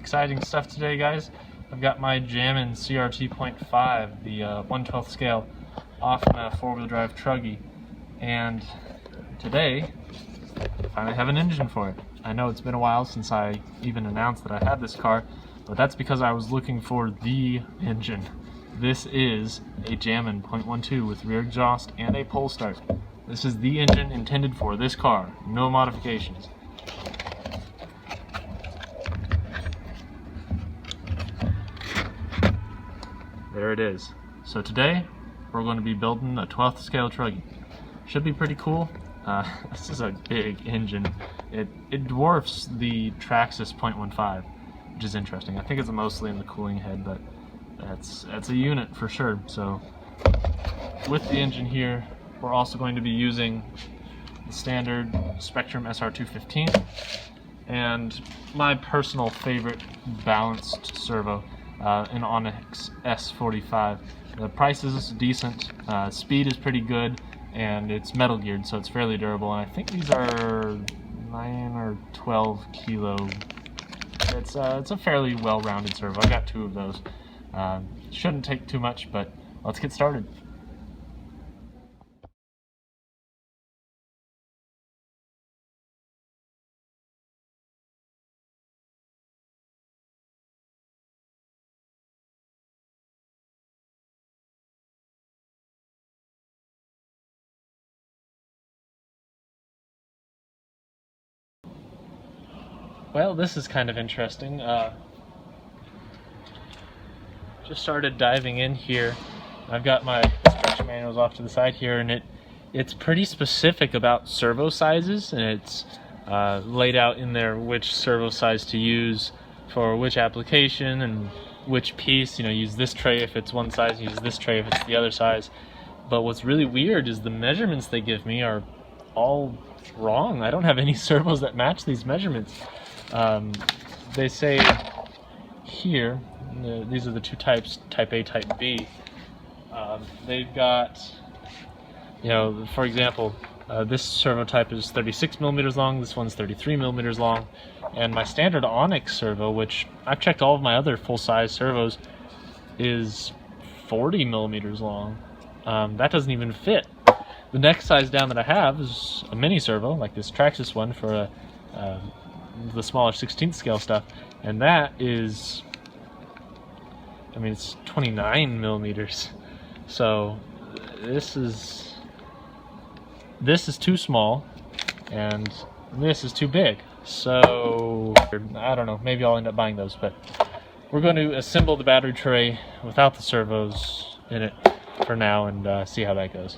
Exciting stuff today, guys. I've got my Jammin CRT 0.5, the 1/12 scale Ofna four-wheel drive truggy, and today I finally have an engine for it. I know it's been a while since I even announced that I had this car, but that's because I was looking for the engine. This is a Jammin 0.12 with rear exhaust and a pole start. This is the engine intended for this car, no modifications. There it is. So today we're going to be building a 12th scale truggy. Should be pretty cool. This is a big engine. It dwarfs the Traxxas 0.15, which is interesting. I think it's mostly in the cooling head, but that's a unit for sure. So with the engine here, we're also going to be using the standard Spectrum SR215 and my personal favorite balanced servo, an Onyx S45. The price is decent, speed is pretty good, and it's metal geared, so it's fairly durable. And I think these are 9 or 12 kilo. It's a fairly well-rounded servo. I got 2 of those. Shouldn't take too much, but let's get started. Well, this is kind of interesting. Just started diving in here. I've got my instruction manuals off to the side here, and it's pretty specific about servo sizes, and it's laid out in there which servo size to use for which application and which piece. You know, use this tray if it's one size, use this tray if it's the other size. But what's really weird is the measurements they give me are all wrong. I don't have any servos that match these measurements. They say here, these are the 2 types, type A, type B. They've got, you know, for example, this servo type is 36 millimeters long, this one's 33 millimeters long, and my standard Onyx servo, which I've checked all of my other full-size servos, is 40 millimeters long. That doesn't even fit. The next size down that I have is a mini servo, like this Traxxas one for the smaller 16th scale stuff, and that is, I mean, it's 29 millimeters. So this is too small, and this is too big. So I don't know, maybe I'll end up buying those, but we're going to assemble the battery tray without the servos in it for now and see how that goes.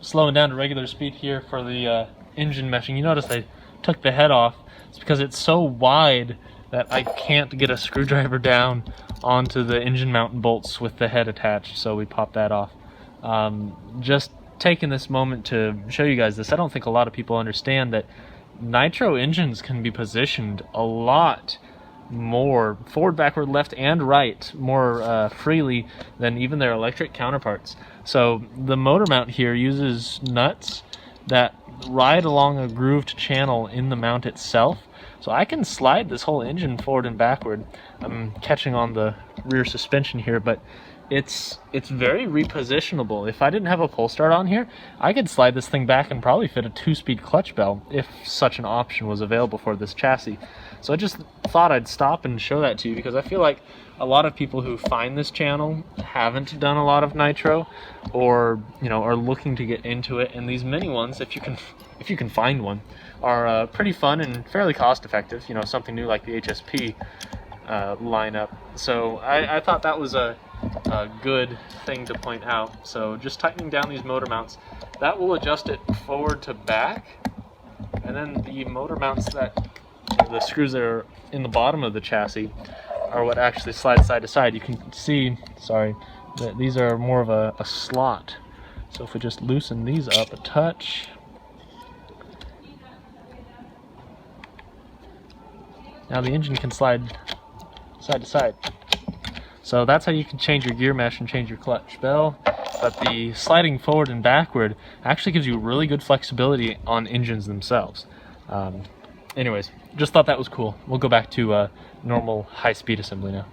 Slowing down to regular speed here for the engine meshing. You notice I took the head off. It's because it's so wide that I can't get a screwdriver down onto the engine mount bolts with the head attached, so we popped that off. Just taking this moment to show you guys this. I don't think a lot of people understand that Nitro engines can be positioned a lot more forward, backward, left, and right more freely than even their electric counterparts. So the motor mount here uses nuts that ride along a grooved channel in the mount itself. So I can slide this whole engine forward and backward. I'm catching on the rear suspension here, but it's very repositionable. If I didn't have a pull start on here, I could slide this thing back and probably fit a 2-speed clutch bell if such an option was available for this chassis. So I just thought I'd stop and show that to you, because I feel like a lot of people who find this channel haven't done a lot of Nitro, or, you know, are looking to get into it. And these mini ones, if you can find one, are pretty fun and fairly cost effective, you know, something new like the HSP lineup. So I thought that was a good thing to point out. So just tightening down these motor mounts, that will adjust it forward to back, and then the motor mounts, the screws that are in the bottom of the chassis, are what actually slide side to side. You can see, sorry, that these are more of a slot. So if we just loosen these up a touch, now the engine can slide side to side. So that's how you can change your gear mesh and change your clutch bell. But the sliding forward and backward actually gives you really good flexibility on engines themselves. Anyways, just thought that was cool. We'll go back to normal high-speed assembly now.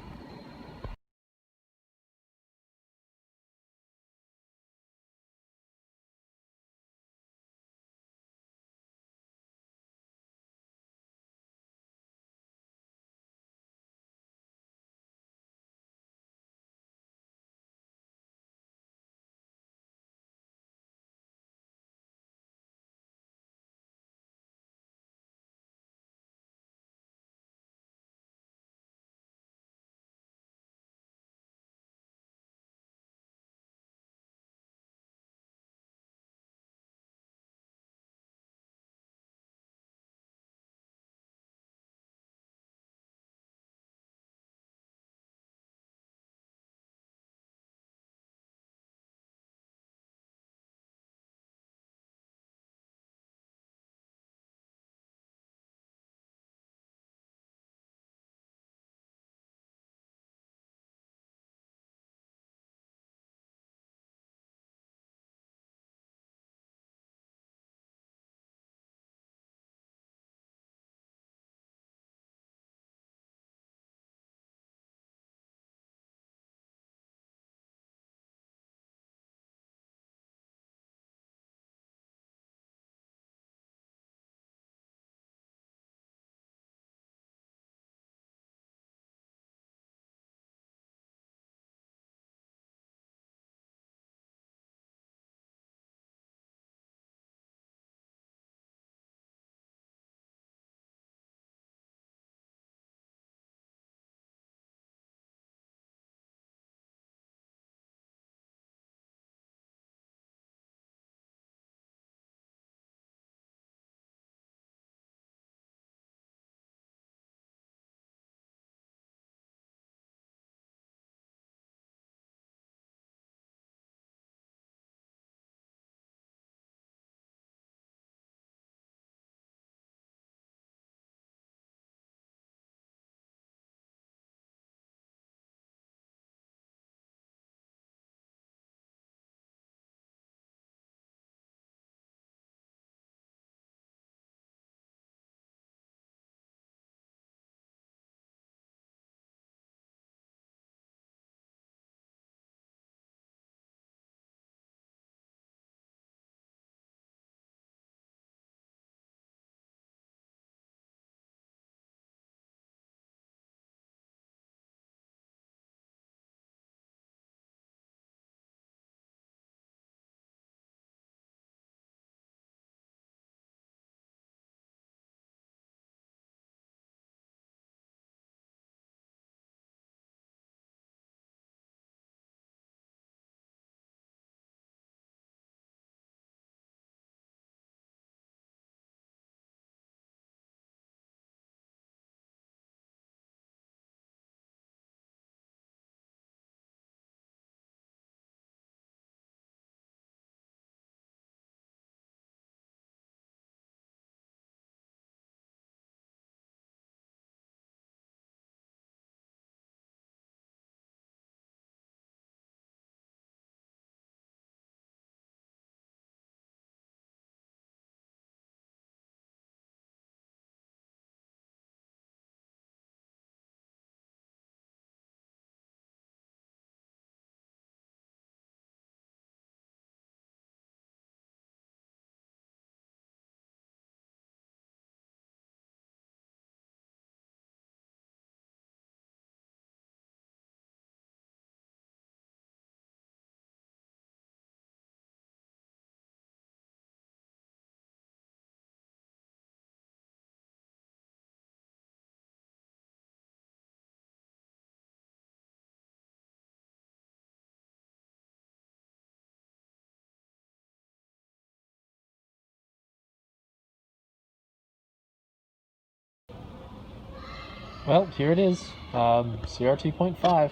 Well, here it is, CRT 0.5.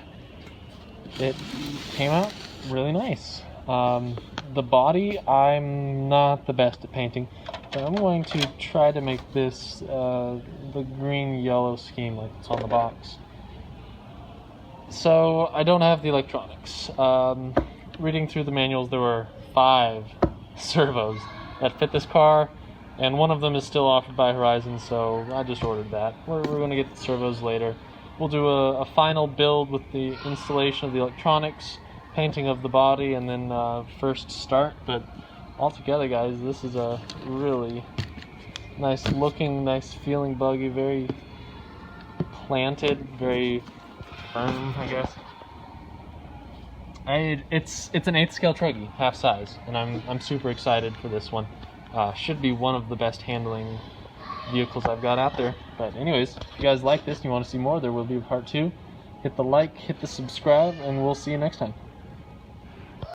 It came out really nice. The body, I'm not the best at painting, but I'm going to try to make this the green-yellow scheme like it's on the box. So, I don't have the electronics. Reading through the manuals, there were 5 servos that fit this car, and one of them is still offered by Horizon, so I just ordered that. We're going to get the servos later. We'll do a final build with the installation of the electronics, painting of the body, and then first start. But altogether, guys, this is a really nice looking, nice feeling buggy, very planted, very firm, I guess. It's an 8th scale truggy, half size, and I'm super excited for this one. Should be one of the best handling vehicles I've got out there. But anyways, if you guys like this and you want to see more, there will be a part 2. Hit the like, hit the subscribe, and we'll see you next time.